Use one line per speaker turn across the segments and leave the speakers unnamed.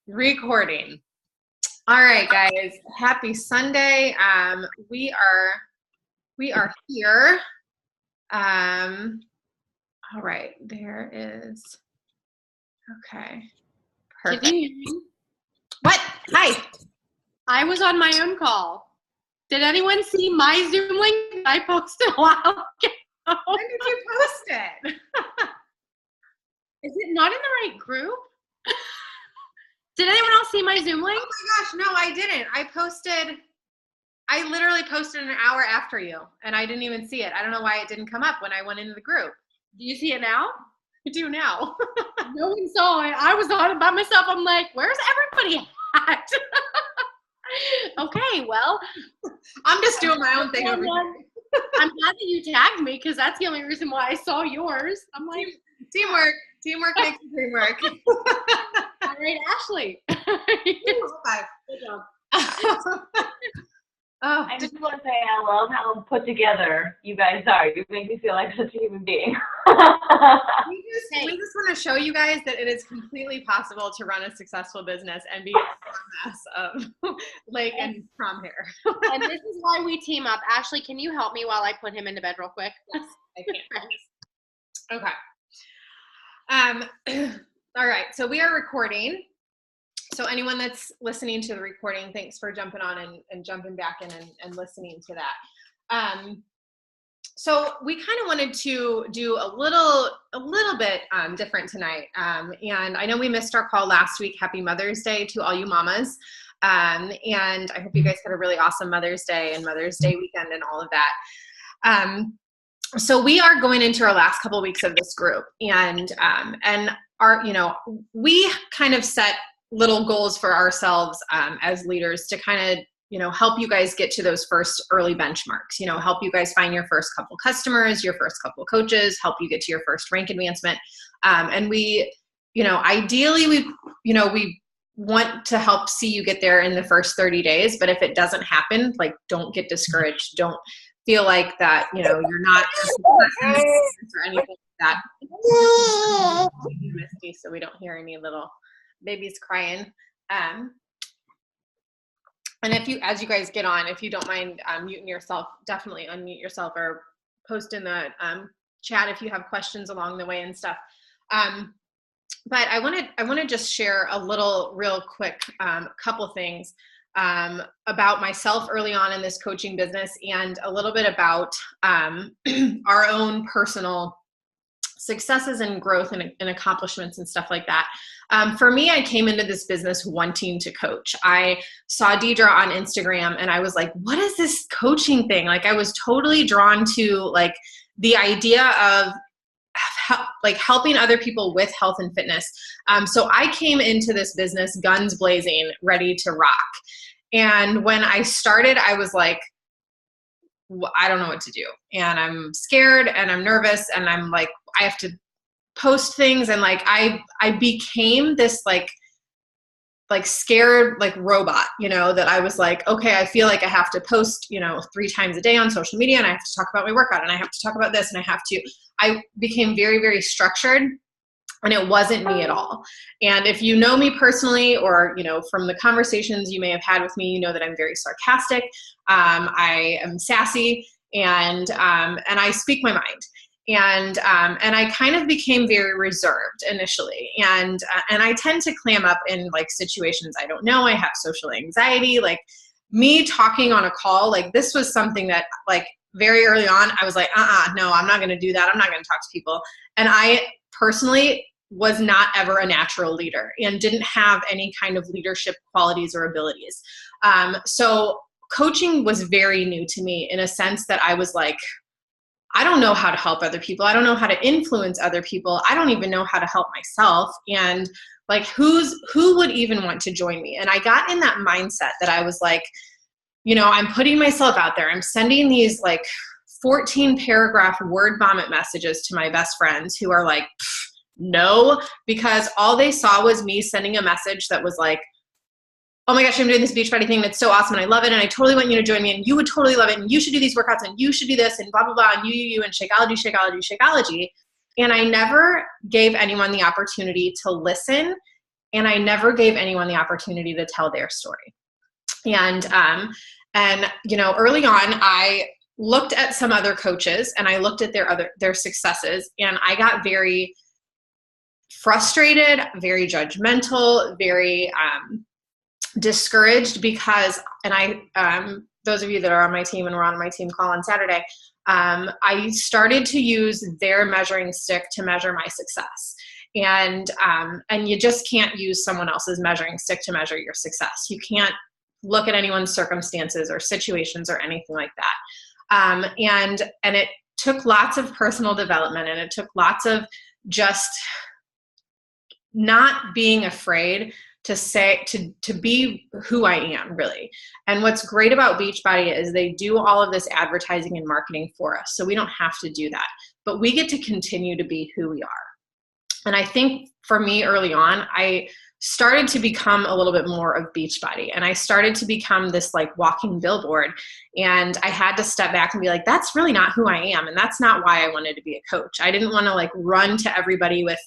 Recording. All right, guys. Happy Sunday. We are here. All right. There is. Okay. Perfect.
Can you hear me?
What? Hi.
I was on my own call. Did anyone see my Zoom link I posted a while ago?
When did you post it?
Is it not in the right group? Did anyone else see my Zoom link?
Oh my gosh, no, I didn't. I literally posted an hour after you, and I didn't even see it. I don't know why it didn't come up when I went into the group.
Do you see it now?
I do now.
No one saw it. I was on it by myself. I'm like, where's everybody at? Okay, well.
I'm just doing my own thing over here.
I'm glad that you tagged me because that's the only reason why I saw yours. I'm like,
teamwork. Teamwork makes the dream work.
All right, Ashley.
Good job.
I just want to say I love how put together you guys are. You make me feel like such a human being.
We just want to show you guys that it is completely possible to run a successful business and be a mess of lake and prom hair.
And this is why we team up. Ashley, can you help me while I put him into bed real quick?
Yes, I can. Okay. All right. So we are recording. So anyone that's listening to the recording, thanks for jumping on and jumping back in and listening to that. So we kind of wanted to do a little bit different tonight. And I know we missed our call last week. Happy Mother's Day to all you mamas. And I hope you guys had a really awesome Mother's Day and Mother's Day weekend and all of that. So we are going into our last couple of weeks of this group, and we kind of set little goals for ourselves as leaders to kind of, help you guys get to those first early benchmarks, help you guys find your first couple customers, your first couple coaches, help you get to your first rank advancement. And we, ideally we want to help see you get there in the first 30 days. But if it doesn't happen, like, don't get discouraged. Don't feel like that, you're not or anything like that. Misty, so we don't hear any little babies crying. And as you guys get on, if you don't mind muting yourself, definitely unmute yourself or post in the chat if you have questions along the way and stuff. But I want to just share a little real quick couple things about myself early on in this coaching business, and a little bit about our own personal successes and growth and accomplishments and stuff like that. For me, I came into this business wanting to coach. I saw Deidre on Instagram and I was like, what is this coaching thing? Like, I was totally drawn to like the idea of helping other people with health and fitness. So I came into this business guns blazing, ready to rock. And when I started, I was like, I don't know what to do. And I'm scared and I'm nervous and I'm like, I have to post things. And like, I became this like scared, like robot, that I was like, okay, I feel like I have to post, 3 times a day on social media, and I have to talk about my workout, and I have to talk about this, and I became very, very structured. And it wasn't me at all. And if you know me personally, or, from the conversations you may have had with me, you know that I'm very sarcastic. I am sassy, and I speak my mind. And I kind of became very reserved initially. And I tend to clam up in like situations I don't know. I have social anxiety. Like, me talking on a call, like, this was something that like very early on, I was like, no, I'm not going to do that. I'm not going to talk to people. And I personally was not ever a natural leader and didn't have any kind of leadership qualities or abilities. So coaching was very new to me in a sense that I was like, I don't know how to help other people. I don't know how to influence other people. I don't even know how to help myself. And like, who would even want to join me? And I got in that mindset that I was like, I'm putting myself out there. I'm sending these like 14 paragraph word vomit messages to my best friends who are like, no, because all they saw was me sending a message that was like, oh my gosh, I'm doing this Beachbody thing that's so awesome and I love it and I totally want you to join me and you would totally love it and you should do these workouts and you should do this and blah, blah, blah, and you, and Shakeology. And I never gave anyone the opportunity to listen And I never gave anyone the opportunity to tell their story. And early on, I looked at some other coaches and I looked at their successes, and I got very frustrated, very judgmental, very discouraged because, those of you that are on my team and were on my team call on Saturday, I started to use their measuring stick to measure my success. And you just can't use someone else's measuring stick to measure your success. You can't look at anyone's circumstances or situations or anything like that. And it took lots of personal development, and it took lots of just not being afraid to be who I am, really. And what's great about Beachbody is they do all of this advertising and marketing for us. So we don't have to do that, but we get to continue to be who we are. And I think for me early on, I started to become a little bit more of Beachbody, and I started to become this like walking billboard. And I had to step back and be like, that's really not who I am. And that's not why I wanted to be a coach. I didn't want to like run to everybody with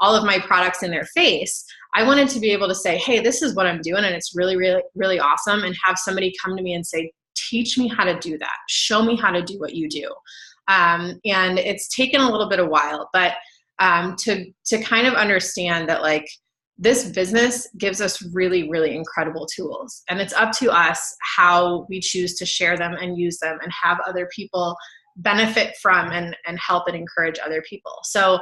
all of my products in their face. I wanted to be able to say, hey, this is what I'm doing, and it's really, really, really awesome. And have somebody come to me and say, teach me how to do that. Show me how to do what you do. And it's taken a little bit of while, but to kind of understand that like this business gives us really, really incredible tools, and it's up to us how we choose to share them and use them and have other people benefit from and help and encourage other people. So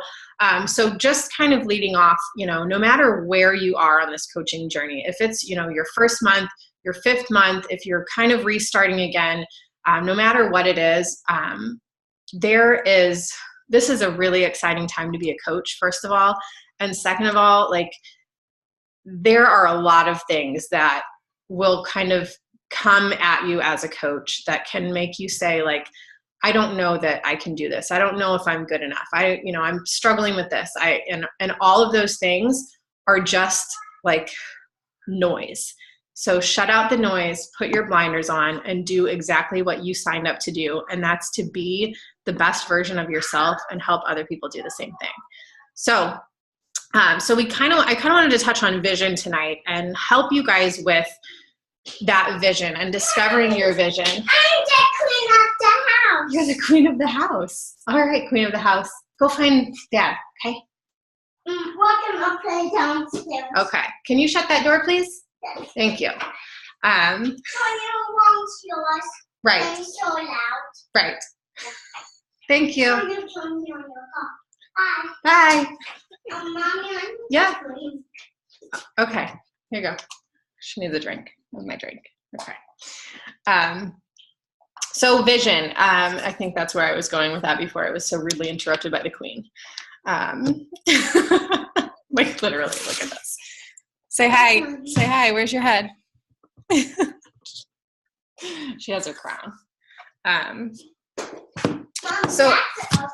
just kind of leading off, no matter where you are on this coaching journey, if it's, your first month, your fifth month, if you're kind of restarting again, no matter what it is, this is a really exciting time to be a coach, first of all. And second of all, like there are a lot of things that will kind of come at you as a coach that can make you say like, I don't know that I can do this. I don't know if I'm good enough. I'm struggling with this. And all of those things are just like noise. So shut out the noise, put your blinders on, and do exactly what you signed up to do. And that's to be the best version of yourself and help other people do the same thing. So I kind of wanted to touch on vision tonight and help you guys with that vision and discovering your vision.
I'm the queen of the house.
You're the queen of the house. All right, queen of the house. Go find Dad, okay?
Welcome up play downstairs.
Okay. Can you shut that door, please?
Yes.
Thank you.
So you won't yours.
Right.
And so loud.
Right. Thank you.
I'm going to turn me on your car. Bye.
Bye.
Mommy, I'm
Yeah.
going.
Okay. Here you go. She needs a drink. That's my drink. Okay. So vision. I think that's where I was going with that before I was so rudely interrupted by the queen. Like literally, look at this. Say hi. Say hi. Where's your head? She has her crown.
Mom,
So-
that's also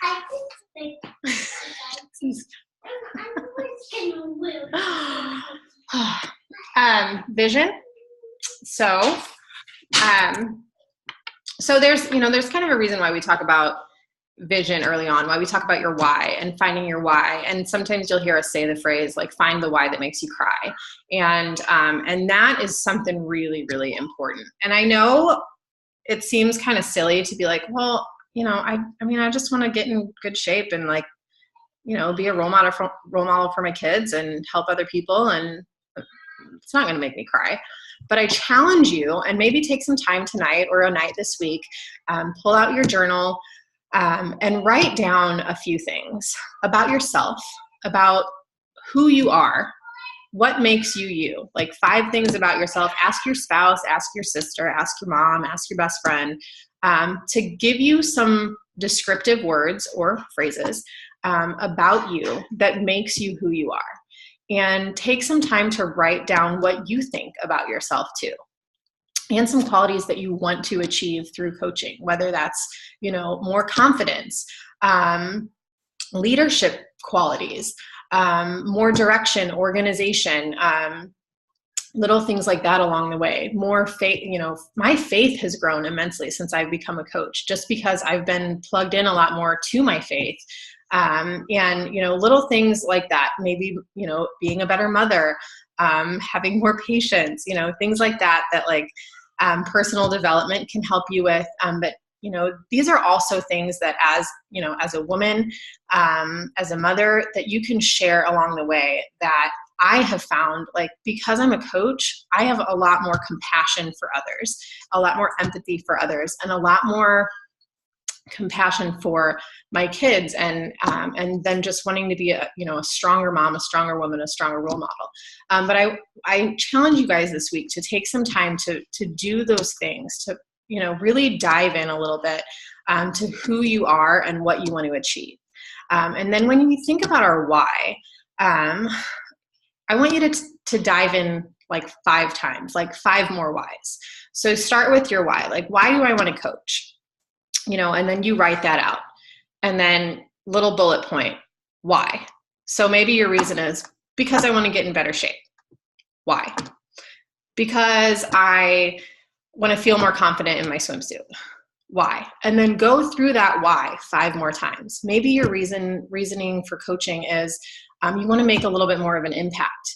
I think I'm always gonna lose.
Vision. So there's kind of a reason why we talk about vision early on, why we talk about your why and finding your why. And sometimes you'll hear us say the phrase like, find the why that makes you cry. And that is something really, really important. And I know it seems kind of silly to be like, well, I just want to get in good shape and like, be a role model for my kids and help other people. And it's not going to make me cry. But I challenge you, and maybe take some time tonight or a night this week, pull out your journal and write down a few things about yourself, about who you are, what makes you you, like 5 things about yourself. Ask your spouse, ask your sister, ask your mom, ask your best friend to give you some descriptive words or phrases about you that makes you who you are. And take some time to write down what you think about yourself too, and some qualities that you want to achieve through coaching, whether that's, more confidence, leadership qualities, more direction, organization, little things like that along the way. More faith, my faith has grown immensely since I've become a coach, just because I've been plugged in a lot more to my faith. And, you know, little things like that, maybe, you know, being a better mother, having more patience, you know, things like that, like personal development can help you with. But, you know, these are also things that as, you know, as a woman, as a mother, that you can share along the way, that I have found, like, because I'm a coach, I have a lot more compassion for others, a lot more empathy for others, and a lot more compassion for my kids, and then just wanting to be a, you know, a stronger mom, a stronger woman, a stronger role model. But I challenge you guys this week to take some time to do those things, to, you know, really dive in a little bit to who you are and what you want to achieve. And then when you think about our why, I want you to dive in like 5 times, like 5 more whys. So start with your why, like, why do I want to coach? You know, and then you write that out. And then little bullet point, why? So maybe your reason is because I want to get in better shape. Why? Because I want to feel more confident in my swimsuit. Why? And then go through that why 5 more times. Maybe your reasoning for coaching is you want to make a little bit more of an impact.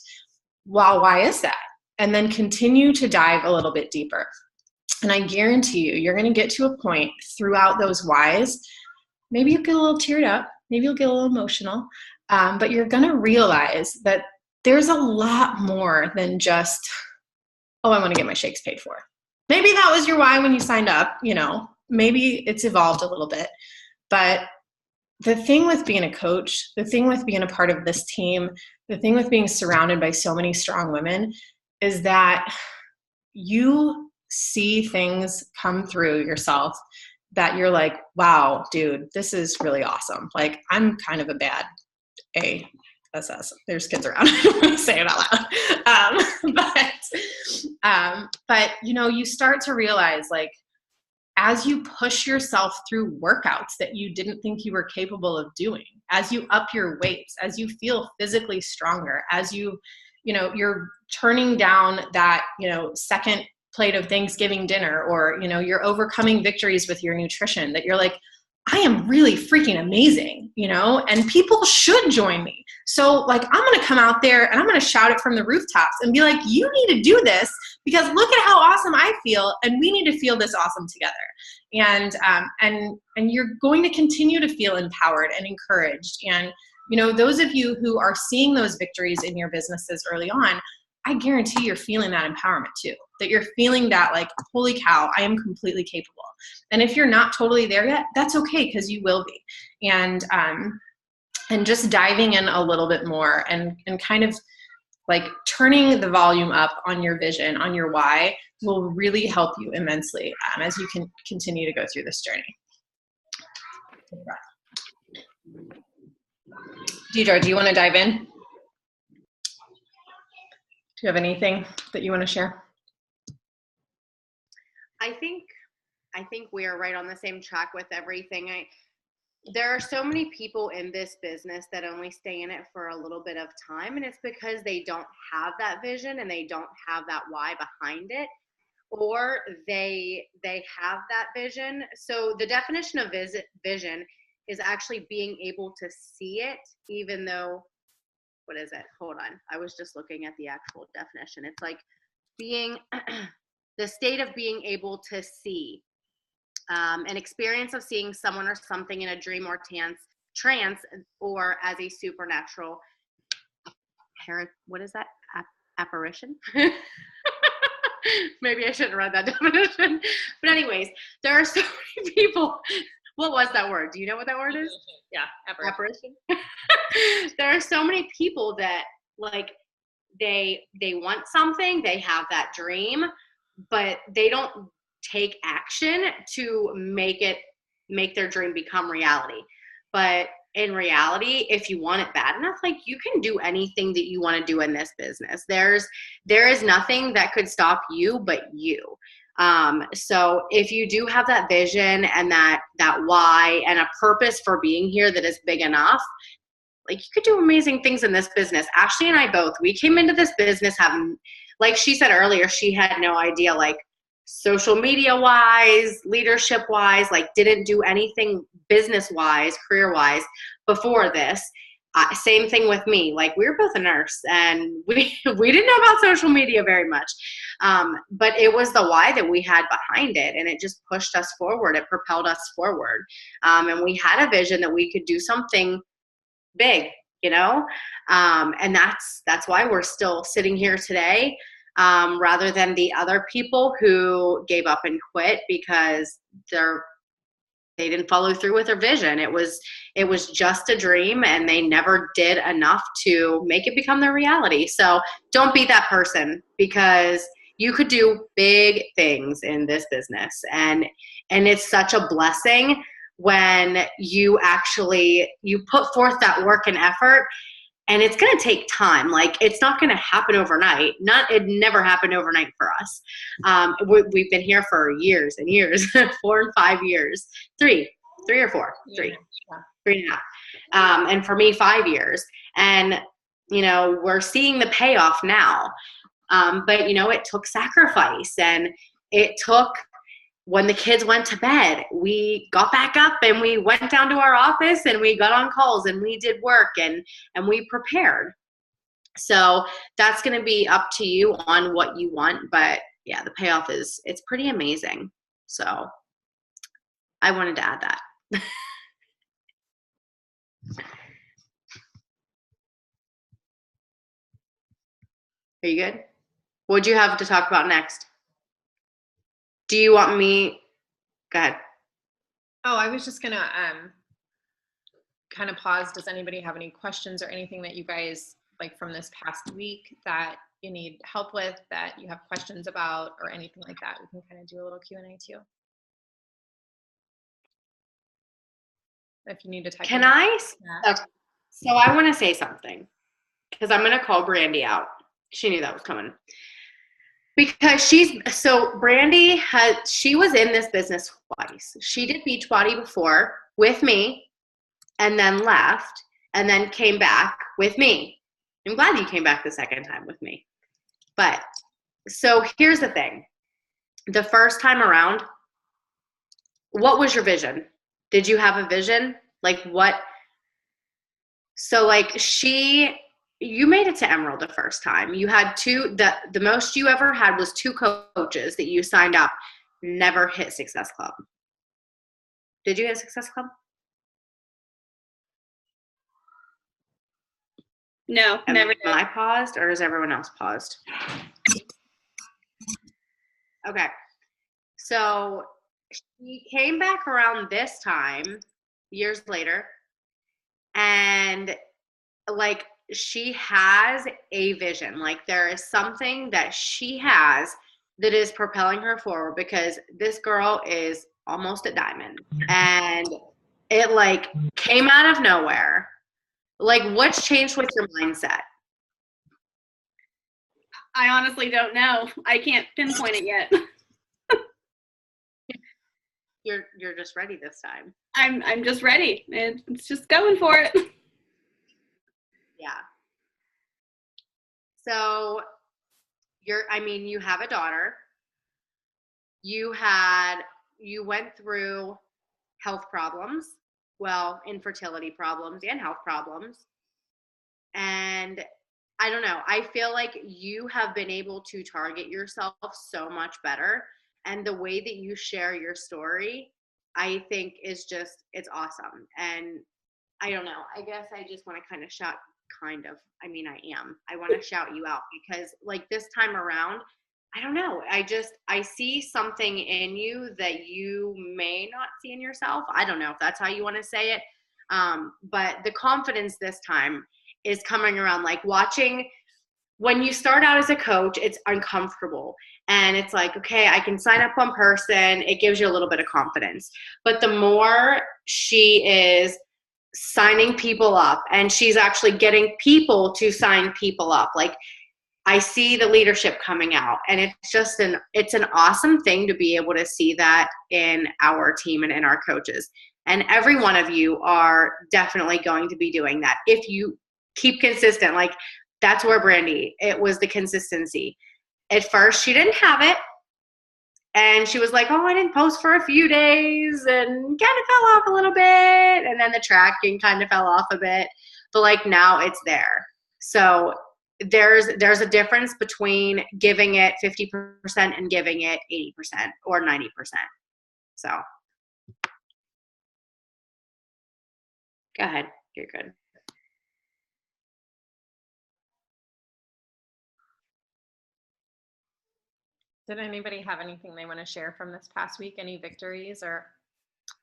Well, why is that? And then continue to dive a little bit deeper. And I guarantee you, you're going to get to a point throughout those whys. Maybe you'll get a little teared up. Maybe you'll get a little emotional. But you're going to realize that there's a lot more than just, oh, I want to get my shakes paid for. Maybe that was your why when you signed up. You know, maybe it's evolved a little bit. But the thing with being a coach, the thing with being a part of this team, the thing with being surrounded by so many strong women is that you see things come through yourself that you're like, wow, dude, this is really awesome. Like, I'm kind of a bad ASS. There's kids around. I don't want to say it out loud. But you know, you start to realize, like, as you push yourself through workouts that you didn't think you were capable of doing, as you up your weights, as you feel physically stronger, as you know, you're turning down that, you know, second plate of Thanksgiving dinner, or, you know, you're overcoming victories with your nutrition, that you're like, I am really freaking amazing, you know, and people should join me. So, like, I'm going to come out there and I'm going to shout it from the rooftops and be like, you need to do this because look at how awesome I feel, and we need to feel this awesome together. And you're going to continue to feel empowered and encouraged. And, you know, those of you who are seeing those victories in your businesses early on, I guarantee you're feeling that empowerment too, that you're feeling that, like, holy cow, I am completely capable. And if you're not totally there yet, that's okay, because you will be. And just diving in a little bit more and kind of like turning the volume up on your vision, on your why, will really help you immensely as you can continue to go through this journey. Deidre, do you want to dive in? Do you have anything that you want to share?
I think we are right on the same track with everything. There are so many people in this business that only stay in it for a little bit of time, and it's because they don't have that vision and they don't have that why behind it, or they have that vision. So the definition of vision is actually being able to see it, even though, what is it? Hold on. I was just looking at the actual definition. It's like being the state of being able to see, an experience of seeing someone or something in a dream or trance, or as a supernatural, what is that? Apparition? Maybe I shouldn't read that definition. But anyways, there are so many people. What was that word? Do you know what that word is?
Yeah,
apparition. There are so many people that, like, they want something, they have that dream, but they don't take action to make their dream become reality. But in reality, if you want it bad enough, like, you can do anything that you want to do in this business. There is nothing that could stop you but you. So if you do have that vision and that why and a purpose for being here that is big enough, like, you could do amazing things in this business. Ashley and I both, we came into this business having, like she said earlier, she had no idea, like, social media wise, leadership wise, like didn't do anything business wise, career wise before this. Same thing with me. Like we were both a nurse and we didn't know about social media very much. But it was the why that we had behind it. And it just pushed us forward. It propelled us forward. And we had a vision that we could do something big, you know? And that's why we're still sitting here today, rather than the other people who gave up and quit because they didn't follow through with their vision. It was just a dream and they never did enough to make it become their reality. So don't be that person, because you could do big things in this business. And it's such a blessing when you put forth that work and effort. And it's going to take time. Like it's not going to happen overnight. It never happened overnight for us. We've been here for years and years, 4 and 5 years, three or four, three and a half. And for me, 5 years. And, you know, we're seeing the payoff now. But, you know, it took sacrifice, and it took, when the kids went to bed, we got back up and we went down to our office and we got on calls and we did work and we prepared. So that's going to be up to you on what you want. But yeah, the payoff it's pretty amazing. So I wanted to add that. Are you good? What'd you have to talk about next? Do you want me? Go ahead.
Oh, I was just gonna kind of pause. Does anybody have any questions or anything that you guys like from this past week that you need help with, that you have questions about, or anything like that? We can kind of do a little Q&A too. If you need to type.
Can I? Okay. So I want to say something, because I'm going to call Brandy out. She knew that was coming. Because Brandy she was in this business twice. She did Beachbody before with me, and then left, and then came back with me. I'm glad you came back the second time with me. But so here's the thing. The first time around, what was your vision? Did you have a vision? Like what? So like you made it to Emerald the first time. You had the most you ever had was 2 coaches that you signed up, never hit Success Club. Did you hit Success Club?
No, never did.
Am I paused, or is everyone else paused? Okay. So she came back around this time, years later, and like, she has a vision. Like there is something that she has that is propelling her forward, because this girl is almost a diamond, and it like came out of nowhere. Like what's changed with your mindset?
I honestly don't know. I can't pinpoint it yet.
You're just ready this time.
I'm just ready. It's just going for it.
Yeah. So you have a daughter. You went through health problems, infertility problems and health problems. And I don't know, I feel like you have been able to target yourself so much better. And the way that you share your story, I think it's awesome. And I don't know, I guess I just want to kind of shout, I want to shout you out, because like this time around, I don't know, I see something in you that you may not see in yourself. I don't know if that's how you want to say it. But the confidence this time is coming around, like watching when you start out as a coach, it's uncomfortable. And it's like, okay, I can sign up one person. It gives you a little bit of confidence. But the more she is signing people up, and she's actually getting people to sign people up, like I see the leadership coming out, and it's just it's an awesome thing to be able to see that in our team and in our coaches. And every one of you are definitely going to be doing that if you keep consistent. Like that's where Brandy, it was the consistency. At first she didn't have it, And she was like, oh, I didn't post for a few days and kind of fell off a little bit. And then the tracking kind of fell off a bit. But like now it's there. So there's a difference between giving it 50% and giving it 80% or 90%. So go ahead. You're good.
Did anybody have anything they want to share from this past week? Any victories or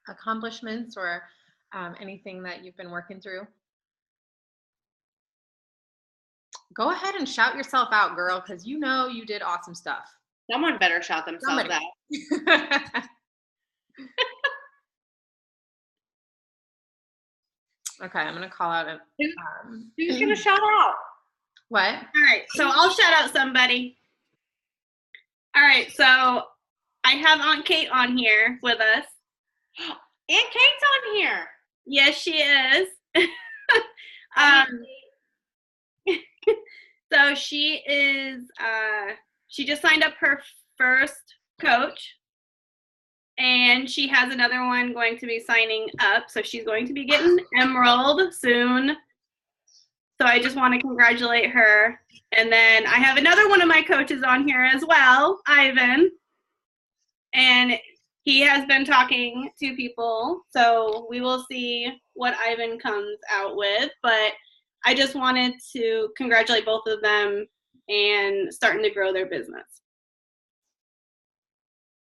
accomplishments or anything that you've been working through? Go ahead and shout yourself out, girl, because you know you did awesome stuff.
Someone better shout themselves out.
Okay, I'm going to call out a...
Who's going to shout out?
What?
All right, so I'll shout out somebody. All right, so I have Aunt Kate on here with us.
Aunt Kate's on here.
Yes, she is. So she is, she just signed up her first coach, and she has another one going to be signing up. So she's going to be getting Emerald soon. So I just want to congratulate her. And then I have another one of my coaches on here as well, Ivan. And he has been talking to people. So we will see what Ivan comes out with. But I just wanted to congratulate both of them and starting to grow their business.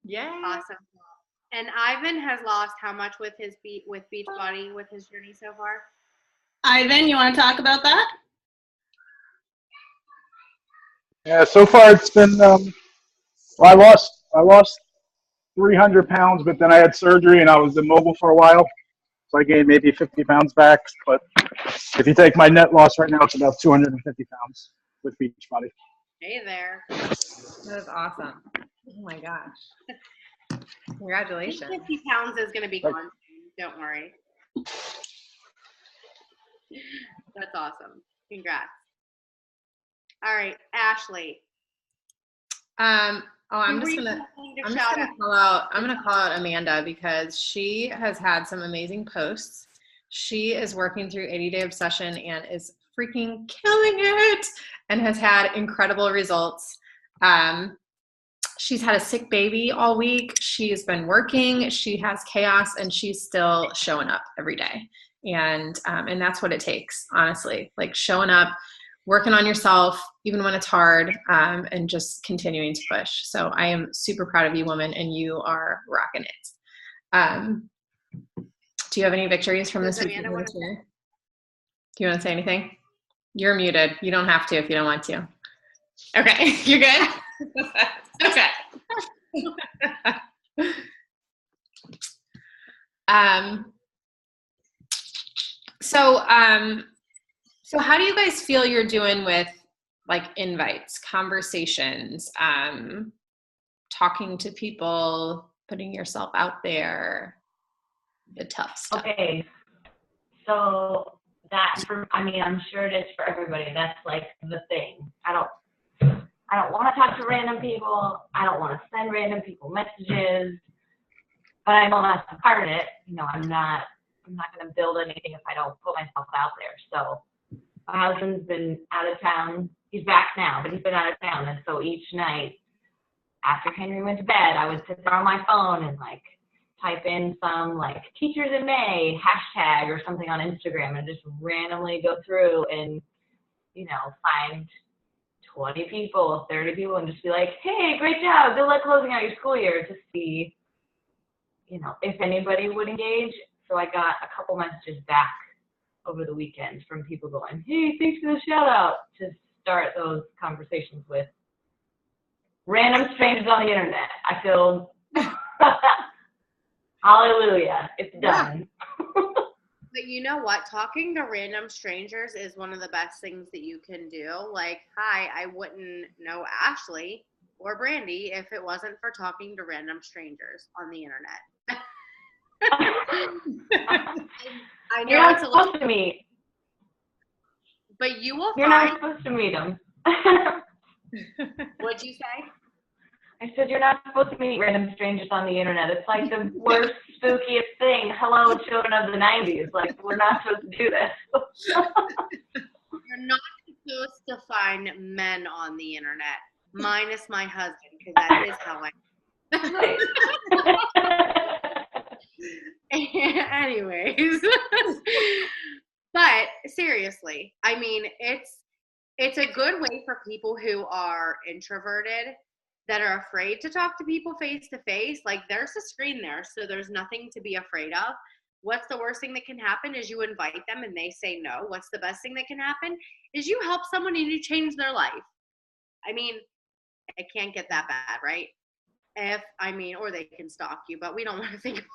Yeah.
Awesome. And Ivan has lost how much with his Beachbody with his journey so far?
Ivan, you want to talk about that?
Yeah, so far it's been. Well, I lost 300 pounds, but then I had surgery and I was immobile for a while, so I gained maybe 50 pounds back. But if you take my net loss right now, it's about 250 pounds with Beachbody.
Hey there.
That is awesome. Oh my gosh. Congratulations.
50 pounds is going to be gone soon. Don't worry. That's awesome. Congrats. All right, Ashley.
I'm just gonna call out Amanda because she has had some amazing posts. She is working through 80-Day Obsession and is freaking killing it and has had incredible results. She's had a sick baby all week. She's been working. She has chaos, and she's still showing up every day. And that's what it takes, honestly. Like showing up, working on yourself, even when it's hard, and just continuing to push. So I am super proud of you, woman, and you are rocking it. Do you have any victories from this week? Do you want to say anything? You're muted. You don't have to if you don't want to. Okay, you're good? Okay. So how do you guys feel you're doing with like invites, conversations, talking to people, putting yourself out there, the tough stuff?
Okay, so I'm sure it is for everybody. That's like the thing. I don't want to talk to random people. I don't want to send random people messages. But I know that's a part of it. You know, I'm not going to build anything if I don't put myself out there. So my husband's been out of town. He's back now, but he's been out of town. And so each night after Henry went to bed, I would sit there on my phone and like type in some like Teachers in May hashtag or something on Instagram and just randomly go through and, you know, find 20 people, 30 people and just be like, hey, great job. Good luck closing out your school year, to see, you know, if anybody would engage. So I got a couple messages back over the weekend from people going, hey, thanks for the shout out, to start those conversations with random strangers on the internet. I feel, hallelujah, it's done.
But you know what? Talking to random strangers is one of the best things that you can do. Like, hi, I wouldn't know Ashley or Brandy if it wasn't for talking to random strangers on the internet. I know
You're not
it's
supposed to meet.
But you will
You're
find.
not supposed to meet them.
What'd you say?
I said, you're not supposed to meet random strangers on the internet. It's like the worst, spookiest thing. Hello, children of the 90s. Like, we're not supposed to do this.
You're not supposed to find men on the internet, minus my husband, because that is how anyways. But seriously, I mean, it's a good way for people who are introverted, that are afraid to talk to people face to face. Like, there's a screen there, so there's nothing to be afraid of. What's the worst thing that can happen is you invite them and they say no. What's the best thing that can happen is you help someone and you change their life. I mean, it can't get that bad, right? Or they can stalk you, but we don't want to think about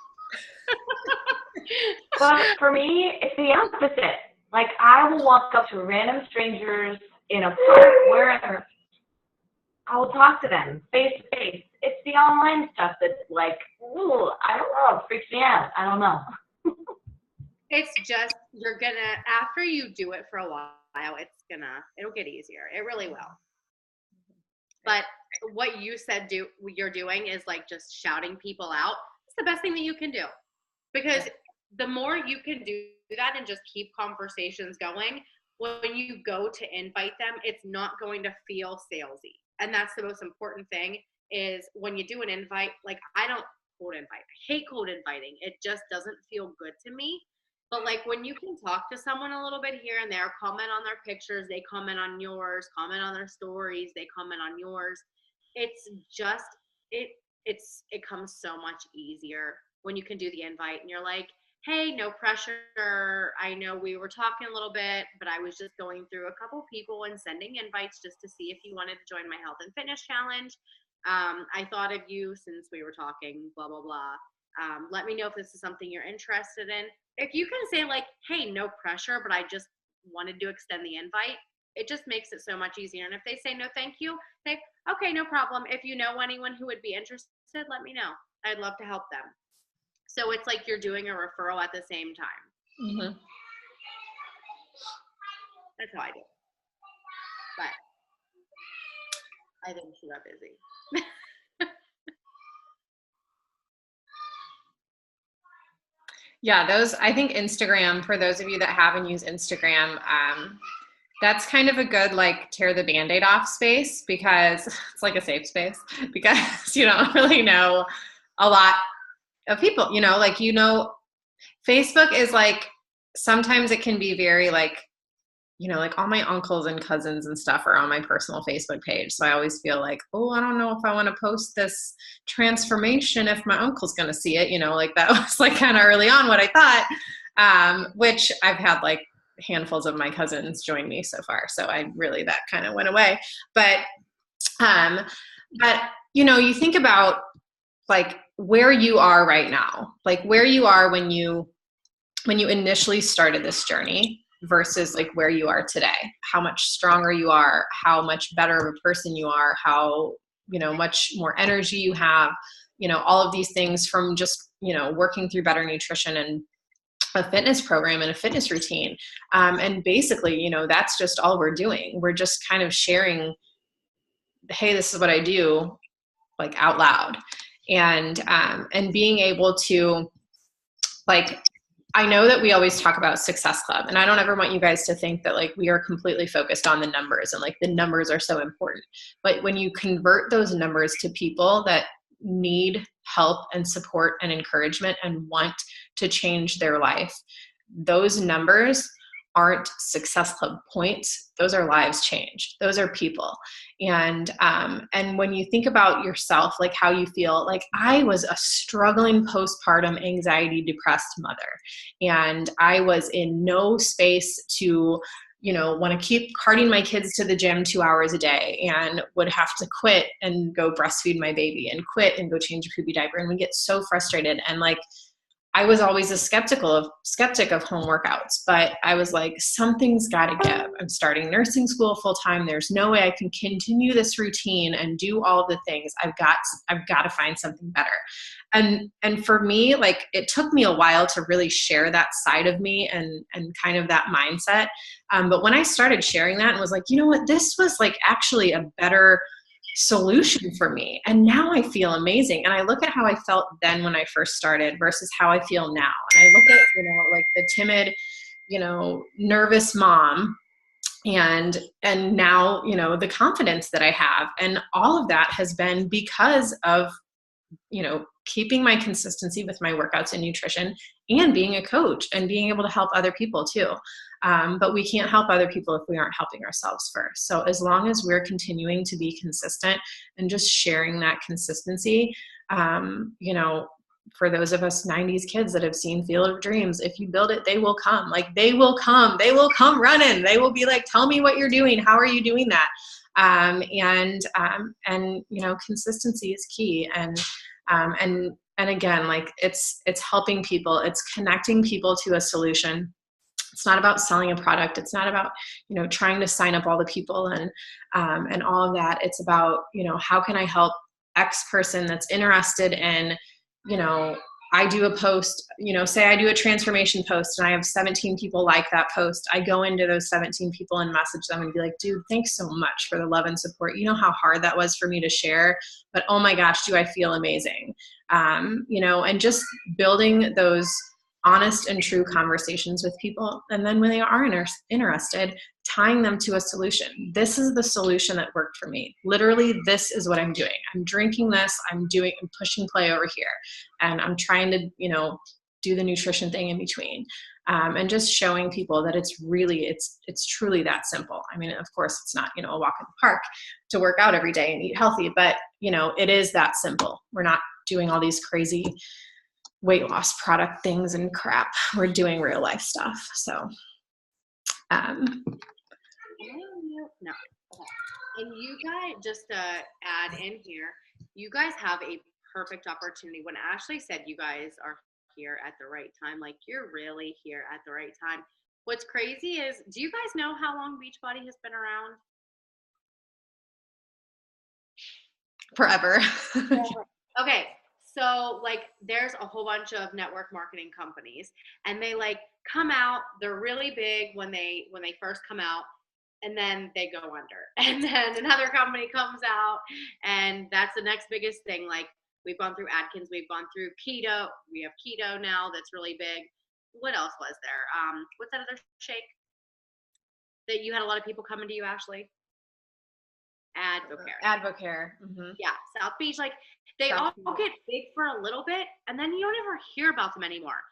But for me, it's the opposite. Like, I will walk up to random strangers in a park, wherever. I will talk to them face to face. It's the online stuff that's like, ooh, I don't know, it freaks me out. I don't know.
It's just, after you do it for a while, it'll get easier. It really will. But what you said you're doing is like just shouting people out. It's the best thing that you can do. Because the more you can do that and just keep conversations going, when you go to invite them, it's not going to feel salesy. And that's the most important thing, is when you do an invite, like, I don't cold invite. I hate cold inviting. It just doesn't feel good to me. But like, when you can talk to someone a little bit here and there, comment on their pictures, they comment on yours, comment on their stories, they comment on yours. It's just, it comes so much easier when you can do the invite and you're like, hey, no pressure. I know we were talking a little bit, but I was just going through a couple people and sending invites just to see if you wanted to join my health and fitness challenge. I thought of you since we were talking, blah, blah, blah. Let me know if this is something you're interested in. If you can say like, hey, no pressure, but I just wanted to extend the invite, it just makes it so much easier. And if they say no, thank you, say, okay, no problem. If you know anyone who would be interested, let me know. I'd love to help them. So it's like you're doing a referral at the same time.
Mm-hmm.
That's how I do it. But I think she got busy.
Yeah, I think Instagram, for those of you that haven't used Instagram, that's kind of a good, like, tear the Band-Aid off space, because it's like a safe space, because you don't really know a lot of people, like, Facebook is like, sometimes it can be very like, like all my uncles and cousins and stuff are on my personal Facebook page. So I always feel like, oh, I don't know if I want to post this transformation if my uncle's going to see it, like that was like kind of early on what I thought, which I've had like handfuls of my cousins join me so far. So that kind of went away. But you think about like where you are right now, like where you are when you initially started this journey versus like where you are today, how much stronger you are, how much better of a person you are, how, much more energy you have, all of these things from just, working through better nutrition and a fitness program and a fitness routine. And basically, that's just all we're doing. We're just kind of sharing, hey, this is what I do, like out loud. And being able to, like, I know that we always talk about Success Club, and I don't ever want you guys to think that like we are completely focused on the numbers and like the numbers are so important. But when you convert those numbers to people that need help and support and encouragement and want to change their life, those numbers aren't Success Club points. Those are lives changed. Those are people. And when you think about yourself, like how you feel, like I was a struggling postpartum anxiety depressed mother, and I was in no space to, want to keep carting my kids to the gym 2 hours a day, and would have to quit and go breastfeed my baby and quit and go change a poopy diaper, and would get so frustrated. And like, I was always a skeptic of home workouts, but I was like, something's got to give. I'm starting nursing school full time. There's no way I can continue this routine and do all of the things. I've got to find something better. And for me, like, it took me a while to really share that side of me and kind of that mindset. But when I started sharing that and was like, you know what, this was like actually a better solution for me. And now I feel amazing. And I look at how I felt then when I first started versus how I feel now. And I look at, like the timid, nervous mom, and now, the confidence that I have. And all of that has been because of, keeping my consistency with my workouts and nutrition, and being a coach and being able to help other people too. But we can't help other people if we aren't helping ourselves first. So as long as we're continuing to be consistent and just sharing that consistency, for those of us 90s kids that have seen Field of Dreams, if you build it, they will come. Like, they will come running. They will be like, tell me what you're doing. How are you doing that? Consistency is key. And again, like, it's helping people, it's connecting people to a solution. It's not about selling a product. It's not about, trying to sign up all the people and all of that. It's about, how can I help X person that's interested in, I do a post, say I do a transformation post and I have 17 people like that post. I go into those 17 people and message them and be like, dude, thanks so much for the love and support. You know how hard that was for me to share, but oh my gosh, do I feel amazing. And just building those honest and true conversations with people. And then when they are interested, tying them to a solution. This is the solution that worked for me. Literally, this is what I'm doing. I'm drinking this. I'm pushing play over here. And I'm trying to, do the nutrition thing in between. And just showing people that it's truly that simple. I mean, of course, it's not, a walk in the park to work out every day and eat healthy, but, it is that simple. We're not doing all these crazy weight loss product things and crap. We're doing real life stuff. So,
no. And you guys, just to add in here, you guys have a perfect opportunity. When Ashley said you guys are here at the right time, like, you're really here at the right time. What's crazy is, do you guys know how long Beachbody has been around?
Forever.
Okay. So, like, there's a whole bunch of network marketing companies, and they come out, they're really big when they first come out, and then they go under. And then another company comes out, and that's the next biggest thing. Like, we've gone through Atkins, we've gone through keto, we have keto now that's really big. What else was there? What's that other shake that you had a lot of people coming to you, Ashley?
Advocare. Mm-hmm.
Yeah, South Beach. Like, they all get big for a little bit, and then you don't ever hear about them anymore.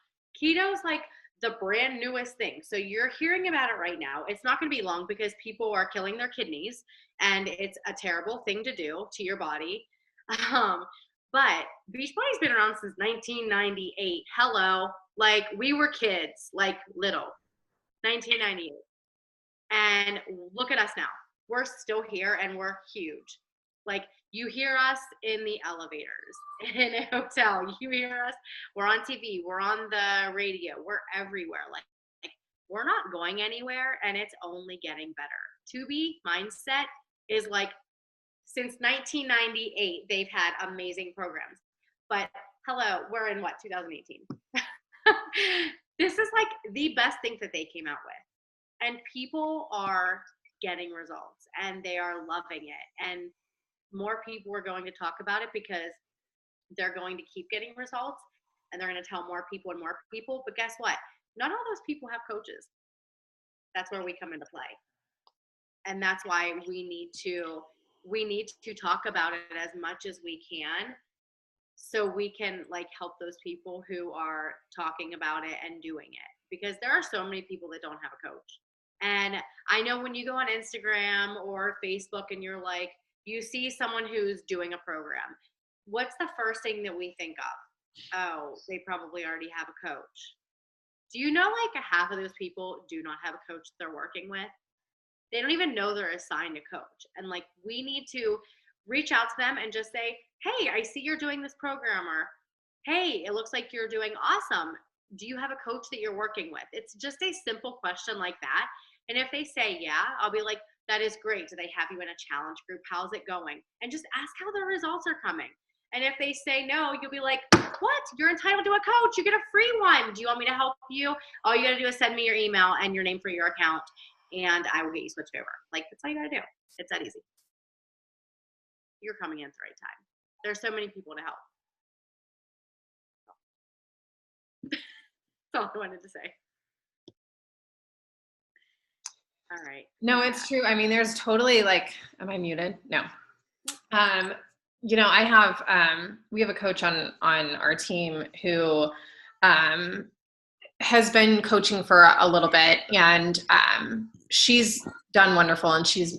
Keto's like the brand newest thing. So you're hearing about it right now. It's not going to be long because people are killing their kidneys, and it's a terrible thing to do to your body. But Beachbody's been around since 1998. Hello. Like, we were kids, like, little. 1998. And look at us now. We're still here, and we're huge. Like, you hear us in the elevators, in a hotel. You hear us. We're on TV. We're on the radio. We're everywhere. Like, we're not going anywhere, and it's only getting better. Tubi Mindset is like, since 1998, they've had amazing programs. But hello, we're in 2018. This is like the best thing that they came out with. And people are getting results, and they are loving it. And more people are going to talk about it because they're going to keep getting results, and they're going to tell more people and more people. But guess what? Not all those people have coaches. That's where we come into play. And that's why we need to talk about it as much as we can, so we can help those people who are talking about it and doing it, because there are so many people that don't have a coach. And I know when you go on Instagram or Facebook and you see someone who's doing a program, what's the first thing that we think of? Oh, they probably already have a coach. Do you know half of those people do not have a coach they're working with? They don't even know they're assigned a coach. And we need to reach out to them and just say, hey, I see you're doing this program, or hey, it looks like you're doing awesome. Do you have a coach that you're working with? It's just a simple question like that. And if they say, yeah, I'll be like, that is great. Do they have you in a challenge group? How's it going? And just ask how the results are coming. And if they say no, you'll be like, what? You're entitled to a coach. You get a free one. Do you want me to help you? All you got to do is send me your email and your name for your account, and I will get you switched over. That's all you got to do. It's that easy. you're coming in at the right time. There's so many people to help. That's all I wanted to say. All right.
No, it's true. I mean, there's totally like, am I muted? No. You know, I have, we have a coach on our team who has been coaching for a little bit, and she's done wonderful, and she's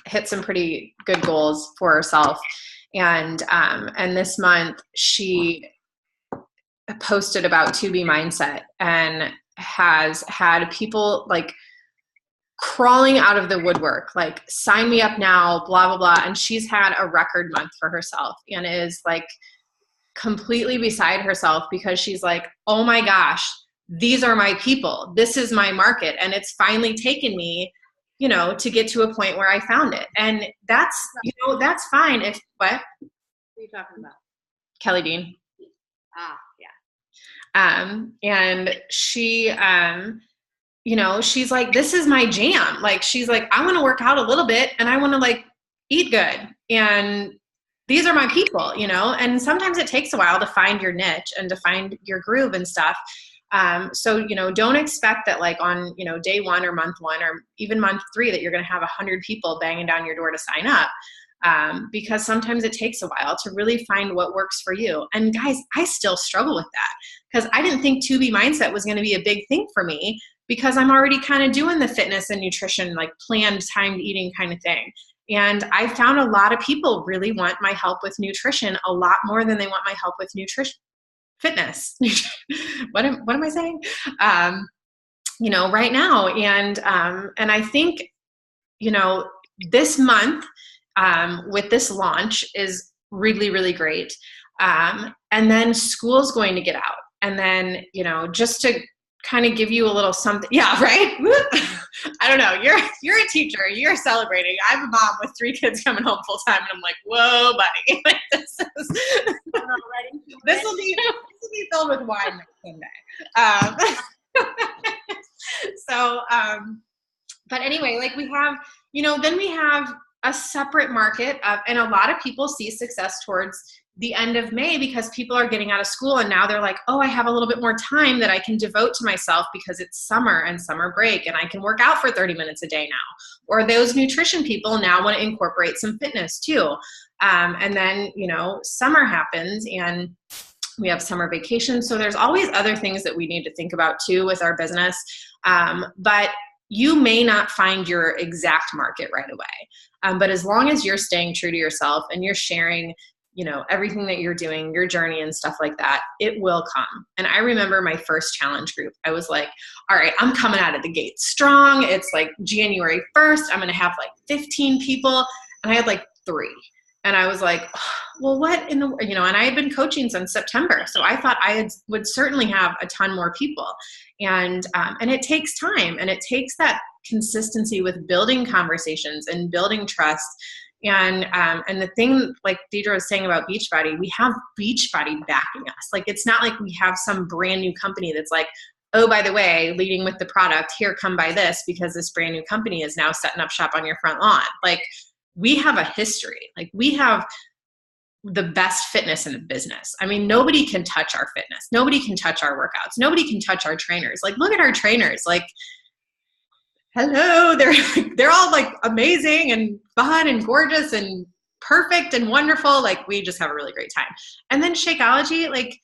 hit some pretty good goals for herself. And this month she posted about 2B mindset and has had people like crawling out of the woodwork, like sign me up now, blah, blah, blah. And she's had a record month for herself and is like completely beside herself because she's like, oh my gosh, these are my people. This is my market. And it's finally taken me, you know, to get to a point where I found it. And that's, you know, that's fine. If what?
What are you talking about?
Kelly Dean.
Ah, yeah.
And she, you know, she's like, this is my jam. Like, she's like, I want to work out a little bit and I want to like eat good. And these are my people, you know, and sometimes it takes a while to find your niche and to find your groove and stuff. So, you know, don't expect that like on, you know, day 1 or month 1 or even month 3 that you're going to have 100 people banging down your door to sign up. Because sometimes it takes a while to really find what works for you. And guys, I still struggle with that because I didn't think 2B mindset was going to be a big thing for me because I'm already kind of doing the fitness and nutrition, like planned timed eating kind of thing. And I found a lot of people really want my help with nutrition a lot more than they want my help with nutrition, fitness. What am I saying? You know, right now. And I think, you know, this month, with this launch is really, really great. And then school's going to get out. And then, you know, just to kind of give you a little something. Yeah, right? I don't know. You're a teacher. You're celebrating. I'm a mom with 3 kids coming home full time. And I'm like, whoa, buddy. Like, this will be filled with wine next Sunday. But anyway, like we have, you know, then we have a separate market and a lot of people see success towards the end of May because people are getting out of school and now they're like, oh, I have a little bit more time that I can devote to myself because it's summer and summer break and I can work out for 30 minutes a day now. Or those nutrition people now want to incorporate some fitness too. And then, you know, summer happens and we have summer vacation. So there's always other things that we need to think about too with our business. But you may not find your exact market right away. But as long as you're staying true to yourself and you're sharing, you know, everything that you're doing, your journey and stuff like that, it will come. And I remember my first challenge group. I was like, all right, I'm coming out of the gate strong. It's like January 1st. I'm going to have like 15 people. And I had like 3. And I was like, well, what in the, you know, and I had been coaching since September. So I thought would certainly have a ton more people. And it takes time and it takes that consistency with building conversations and building trust. And the thing like Deidre was saying about Beachbody, we have Beachbody backing us. Like, it's not like we have some brand new company that's like, oh, by the way, leading with the product, here, come buy this because this brand new company is now setting up shop on your front lawn. Like, we have a history. Like, we have the best fitness in the business. I mean, nobody can touch our fitness. Nobody can touch our workouts. Nobody can touch our trainers. Like, look at our trainers. Like, hello, they're all like amazing and fun and gorgeous and perfect and wonderful. Like, we just have a really great time. And then Shakeology, like,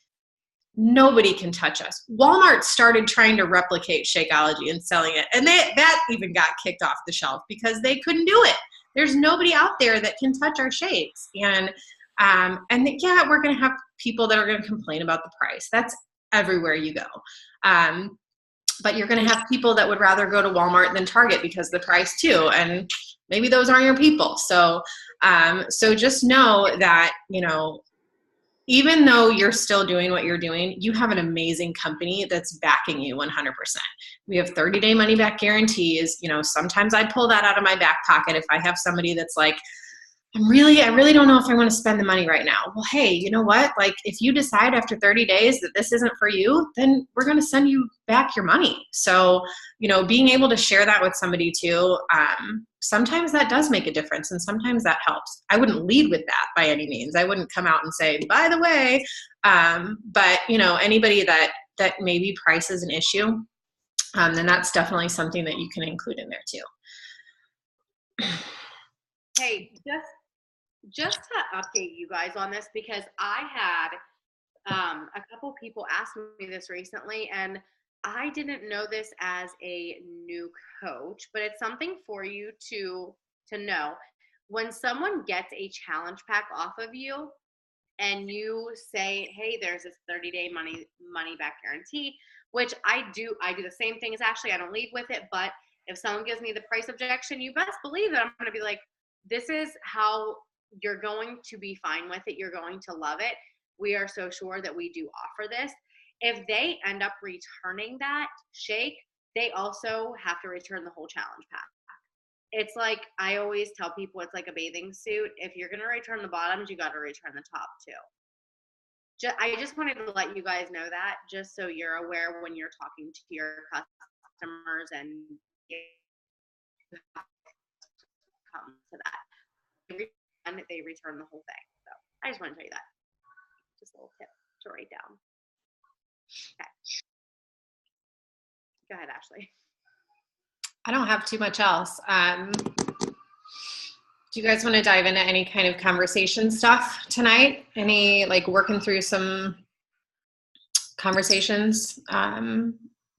nobody can touch us. Walmart started trying to replicate Shakeology and selling it. And that even got kicked off the shelf because they couldn't do it. There's nobody out there that can touch our shakes. And yeah, we're going to have people that are going to complain about the price. That's everywhere you go. But you're going to have people that would rather go to Walmart than Target because of the price too. And maybe those aren't your people. So just know that, you know, even though you're still doing what you're doing, you have an amazing company that's backing you 100%. We have 30-day money back guarantees. You know, sometimes I pull that out of my back pocket if I have somebody that's like, I really don't know if I want to spend the money right now. Well, hey, you know what? Like if you decide after 30 days that this isn't for you, then we're going to send you back your money. So, being able to share that with somebody too, sometimes that does make a difference and sometimes that helps. I wouldn't lead with that by any means. I wouldn't come out and say, by the way, but anybody that maybe price is an issue, then that's definitely something that you can include in there too.
Hey, just to update you guys on this, because I had a couple people ask me this recently, and I didn't know this as a new coach, but it's something for you to know. When someone gets a challenge pack off of you and you say, hey, there's this 30-day money back guarantee, which I do the same thing as Ashley. I don't lead with it, but if someone gives me the price objection, you best believe that I'm going to be like, this is how you're going to be fine with it. You're going to love it. We are so sure that we do offer this. If they end up returning that shake, they also have to return the whole challenge pack. It's like, I always tell people, it's like a bathing suit. If you're going to return the bottoms, you got to return the top too. I just wanted to let you guys know that, just so you're aware when you're talking to your customers and you come to that. They return the whole thing. So I just want to tell you that. Just a little tip to write down. Okay. Go ahead, Ashley.
I don't have too much else. Do you guys want to dive into any kind of conversation stuff tonight? Any working through some conversations,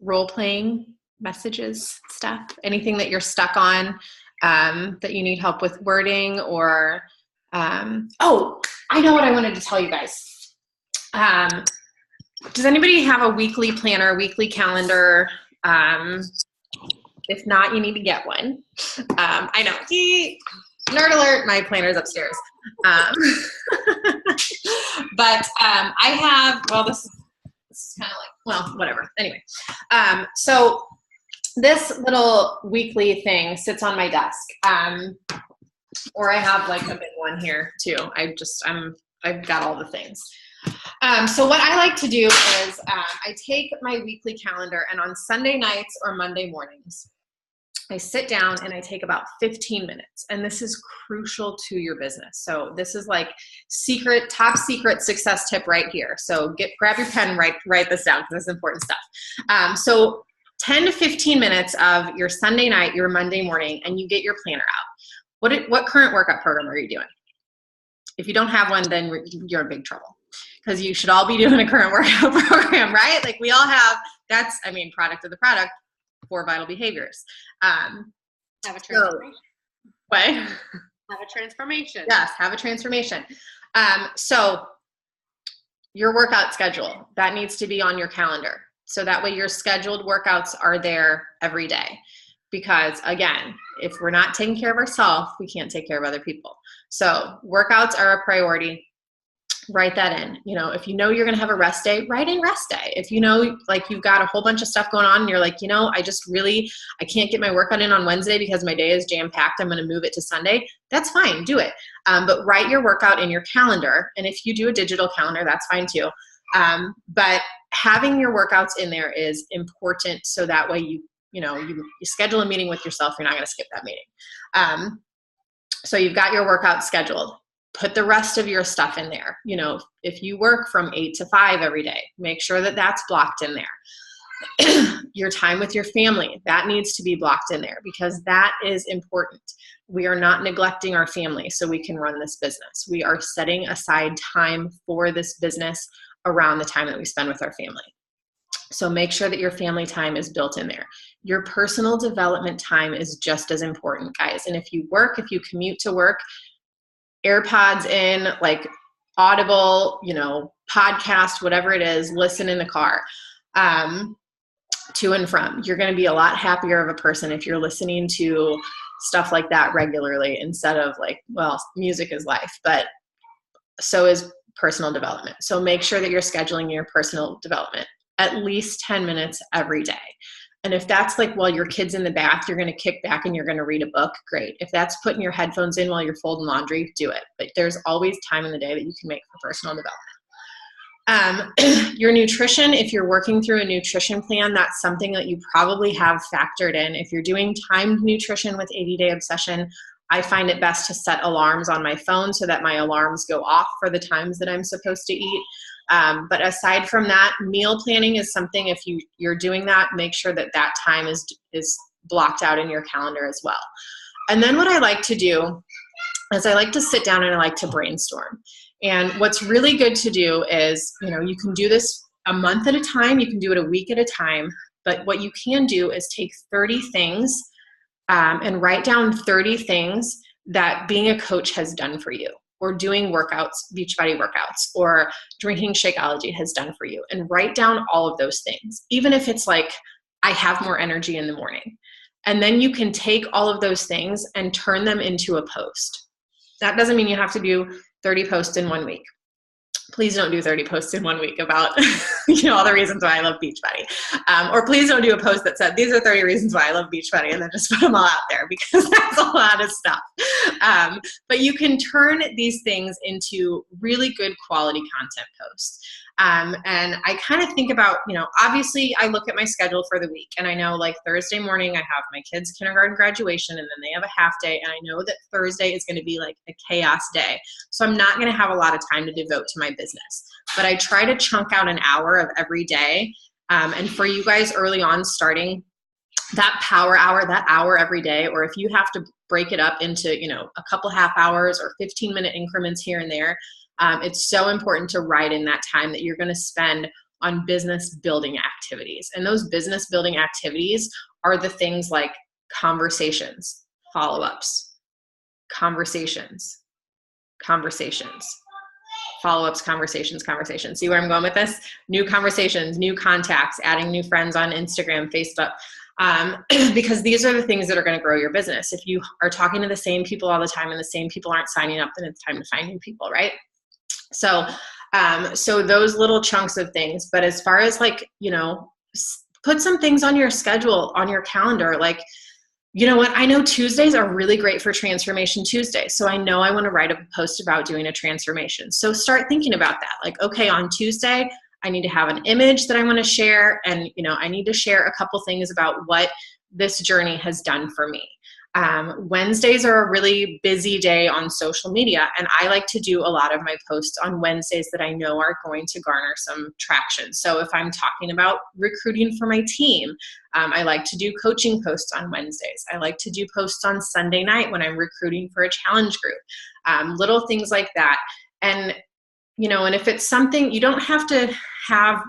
role-playing messages stuff? Anything that you're stuck on that you need help with wording or oh, I know what I wanted to tell you guys. Does anybody have a weekly planner, weekly calendar? If not, you need to get one. I know. Nerd alert, my planner's upstairs. But I have, well, this is kind of whatever. Anyway, so this little weekly thing sits on my desk. Or I have a big one here too. I've got all the things. So what I like to do is I take my weekly calendar, and on Sunday nights or Monday mornings, I sit down and I take about 15 minutes, and this is crucial to your business. So this is top secret success tip right here. So grab your pen, write this down because it's important stuff. So 10 to 15 minutes of your Sunday night, your Monday morning, and you get your planner out. What current workout program are you doing? If you don't have one, then you're in big trouble, because you should all be doing a current workout program, right? We all have, product of the product, 4 vital behaviors.
Have a transformation.
What?
Have a transformation.
Yes, have a transformation. So your workout schedule, that needs to be on your calendar. So that way your scheduled workouts are there every day. Because again, if we're not taking care of ourselves, we can't take care of other people. So workouts are a priority. Write that in. If you know you're going to have a rest day, write in rest day. If you know, you've got a whole bunch of stuff going on and you're I can't get my workout in on Wednesday because my day is jam packed, I'm going to move it to Sunday. That's fine. Do it. But write your workout in your calendar. And if you do a digital calendar, that's fine too. But having your workouts in there is important. So that way you schedule a meeting with yourself. You're not going to skip that meeting. So you've got your workout scheduled. Put the rest of your stuff in there. If you work from 8 to 5 every day, make sure that that's blocked in there. Your time with your family, that needs to be blocked in there, because that is important. We are not neglecting our family so we can run this business. We are setting aside time for this business around the time that we spend with our family. So make sure that your family time is built in there. Your personal development time is just as important, guys. And if you commute to work, AirPods in, Audible, podcast, whatever it is, listen in the car, to and from. You're going to be a lot happier of a person if you're listening to stuff like that regularly, instead of music is life, but so is personal development. So make sure that you're scheduling your personal development at least 10 minutes every day. And if that's like while your kid's in the bath, you're going to kick back and you're going to read a book, great. If that's putting your headphones in while you're folding laundry, do it. But there's always time in the day that you can make for personal development. Your nutrition, if you're working through a nutrition plan, that's something that you probably have factored in. If you're doing timed nutrition with 80-Day Obsession, I find it best to set alarms on my phone so that my alarms go off for the times that I'm supposed to eat. But aside from that, meal planning is something, if you're doing that, make sure that that time is blocked out in your calendar as well. And then what I like to do is I like to sit down and I like to brainstorm. And what's really good to do is, you can do this a month at a time, you can do it a week at a time, but what you can do is take 30 things and write down 30 things that being a coach has done for you, or doing workouts, Beachbody workouts, or drinking Shakeology has done for you. And write down all of those things, even if it's like, I have more energy in the morning. And then you can take all of those things and turn them into a post. That doesn't mean you have to do 30 posts in 1 week. Please don't do 30 posts in 1 week about all the reasons why I love Beachbody. Or please don't do a post that said, these are 30 reasons why I love Beachbody, and then just put them all out there, because that's a lot of stuff. But you can turn these things into really good quality content posts. And I kind of think about, obviously I look at my schedule for the week, and I know like Thursday morning I have my kids' kindergarten graduation, and then they have a half day, and I know that Thursday is going to be like a chaos day. So I'm not going to have a lot of time to devote to my business, but I try to chunk out an hour of every day. And for you guys early on starting, that power hour, that hour every day, or if you have to break it up into, a couple half hours or 15-minute increments here and there, it's so important to write in that time that you're going to spend on business building activities. And those business building activities are the things like conversations, follow-ups, conversations, follow-ups, conversations. See where I'm going with this? New conversations, new contacts, adding new friends on Instagram, Facebook. Because these are the things that are going to grow your business. If you are talking to the same people all the time and the same people aren't signing up, then it's time to find new people, right? So those little chunks of things. But as far as like, put some things on your schedule, on your calendar. Like, you know what? I know Tuesdays are really great for Transformation Tuesday. So I know I want to write a post about doing a transformation. So start thinking about that. Like, okay, on Tuesday, I need to have an image that I want to share. And, I need to share a couple things about what this journey has done for me. Wednesdays are a really busy day on social media, and I like to do a lot of my posts on Wednesdays that I know are going to garner some traction. So if I'm talking about recruiting for my team, I like to do coaching posts on Wednesdays. I like to do posts on Sunday night when I'm recruiting for a challenge group, little things like that. And, and if it's something, you don't have to have,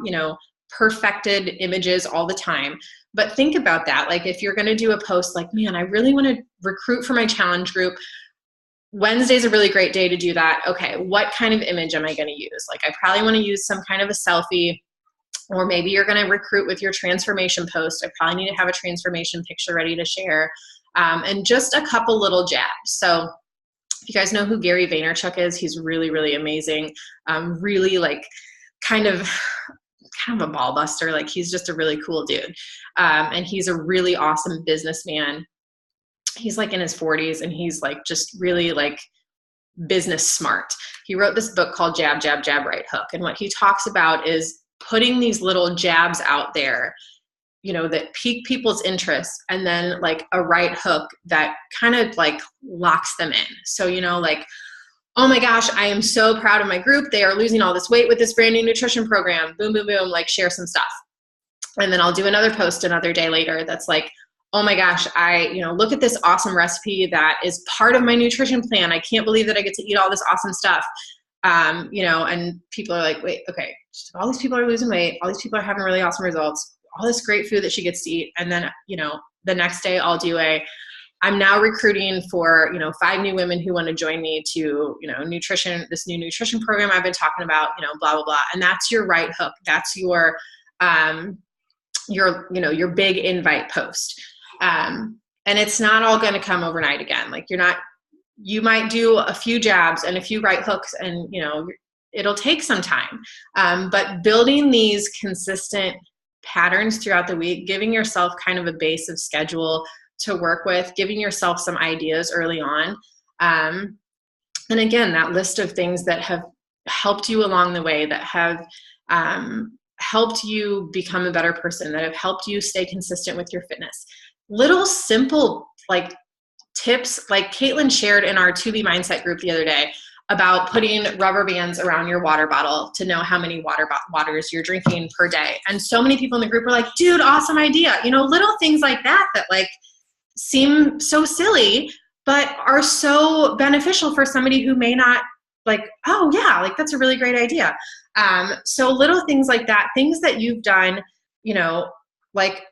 perfected images all the time. But think about that. Like if you're going to do a post like, man, I really want to recruit for my challenge group. Wednesday's a really great day to do that. Okay, what kind of image am I going to use? Like I probably want to use some kind of a selfie, or maybe you're going to recruit with your transformation post. I probably need to have a transformation picture ready to share, and just a couple little jabs. So if you guys know who Gary Vaynerchuk is, he's really, really amazing. Really like kind of a ball buster. Like he's just a really cool dude. And he's a really awesome businessman. He's like in his 40s, and he's like just really like business smart. He wrote this book called Jab, Jab, Jab, Right Hook. And what he talks about is putting these little jabs out there, that pique people's interest, and then like a right hook that kind of like locks them in. So, like, oh my gosh, I am so proud of my group. They are losing all this weight with this brand new nutrition program. Boom, boom, boom, like share some stuff. And then I'll do another post another day later that's like, oh my gosh, look at this awesome recipe that is part of my nutrition plan. I can't believe that I get to eat all this awesome stuff. And people are like, wait, okay, all these people are losing weight. All these people are having really awesome results. All this great food that she gets to eat. And then, the next day I'll do I'm now recruiting for, 5 new women who want to join me to, this new nutrition program I've been talking about, blah, blah, blah. And that's your right hook. That's your big invite post. And it's not all going to come overnight again. Like you might do a few jabs and a few right hooks, and, it'll take some time. But building these consistent patterns throughout the week, giving yourself kind of a base of schedule to work with, giving yourself some ideas early on. And again, that list of things that have helped you along the way, that have helped you become a better person, that have helped you stay consistent with your fitness. Little simple like tips, like Caitlin shared in our To Be Mindset group the other day about putting rubber bands around your water bottle to know how many waters you're drinking per day. And so many people in the group were like, dude, awesome idea. You know, little things like that like seem so silly, but are so beneficial for somebody who may not like, oh yeah, like that's a really great idea. So little things like that, things that you've done, you know, like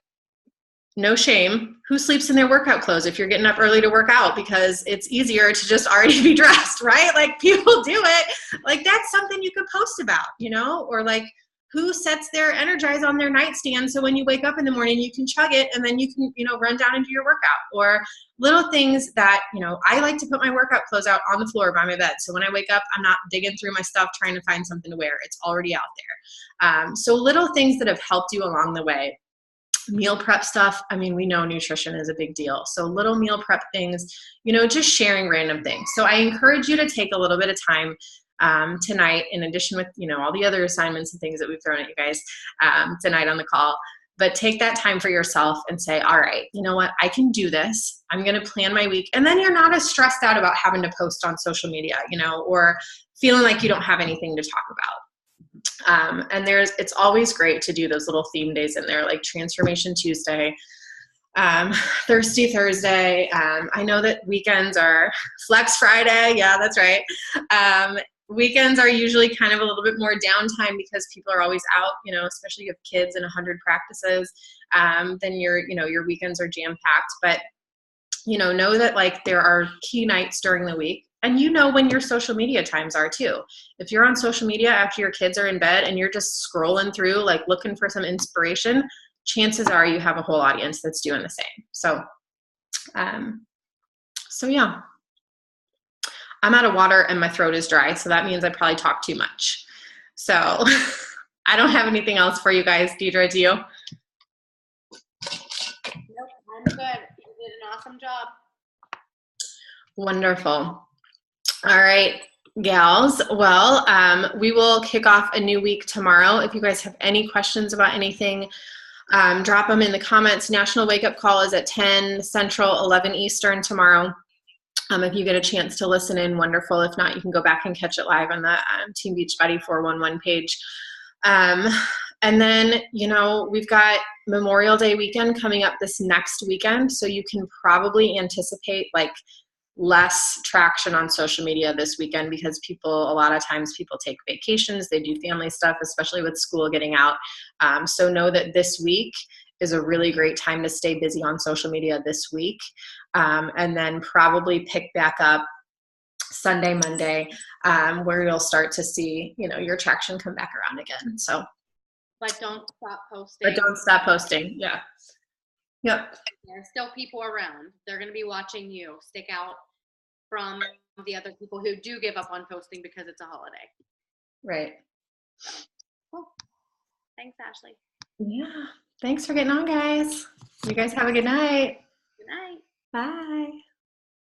no shame, who sleeps in their workout clothes if you're getting up early to work out because it's easier to just already be dressed, right? Like people do it. Like that's something you could post about, you know, or like who sets their Energize on their nightstand so when you wake up in the morning you can chug it and then you can, you know, run down and do your workout. Or little things that, you know, I like to put my workout clothes out on the floor by my bed. So when I wake up, I'm not digging through my stuff trying to find something to wear. It's already out there. So little things that have helped you along the way. Meal prep stuff. I mean, we know nutrition is a big deal. So little meal prep things, you know, just sharing random things. So I encourage you to take a little bit of time tonight, in addition with, you know, all the other assignments and things that we've thrown at you guys tonight on the call, but take that time for yourself and say, all right, you know what, I can do this. I'm going to plan my week. And then you're not as stressed out about having to post on social media, you know, or feeling like you don't have anything to talk about. And it's always great to do those little theme days in there, like Transformation Tuesday, Thirsty Thursday. I know that weekends are Flex Friday. Yeah, that's right. Weekends are usually kind of a little bit more downtime because people are always out, you know, especially if you have kids and 100 practices, then your weekends are jam-packed. But, you know that like there are key nights during the week. And you know when your social media times are too. If you're on social media after your kids are in bed and you're just scrolling through, like looking for some inspiration, chances are you have a whole audience that's doing the same. So yeah. I'm out of water and my throat is dry, so that means I probably talk too much. So I don't have anything else for you guys. Deidre, do you?
Nope, I'm good. You did an awesome job.
Wonderful. All right, gals. Well, we will kick off a new week tomorrow. If you guys have any questions about anything, drop them in the comments. National Wake Up Call is at 10 Central, 11 Eastern tomorrow. If you get a chance to listen in, wonderful. If not, you can go back and catch it live on the Team Beachbody 411 page. And then, you know, we've got Memorial Day weekend coming up this next weekend. So you can probably anticipate like less traction on social media this weekend because a lot of times people take vacations, they do family stuff, especially with school getting out. So know that this week is a really great time to stay busy on social media this week. And then probably pick back up Sunday, Monday, where you'll start to see, you know, your traction come back around again. So,
But don't stop posting.
Yeah. Yep.
There's still people around. They're going to be watching you. Stick out from the other people who do give up on posting because it's a holiday.
Right.
Cool. Thanks, Ashley.
Yeah. Thanks for getting on, guys. You guys have a good night.
Good night.
Bye.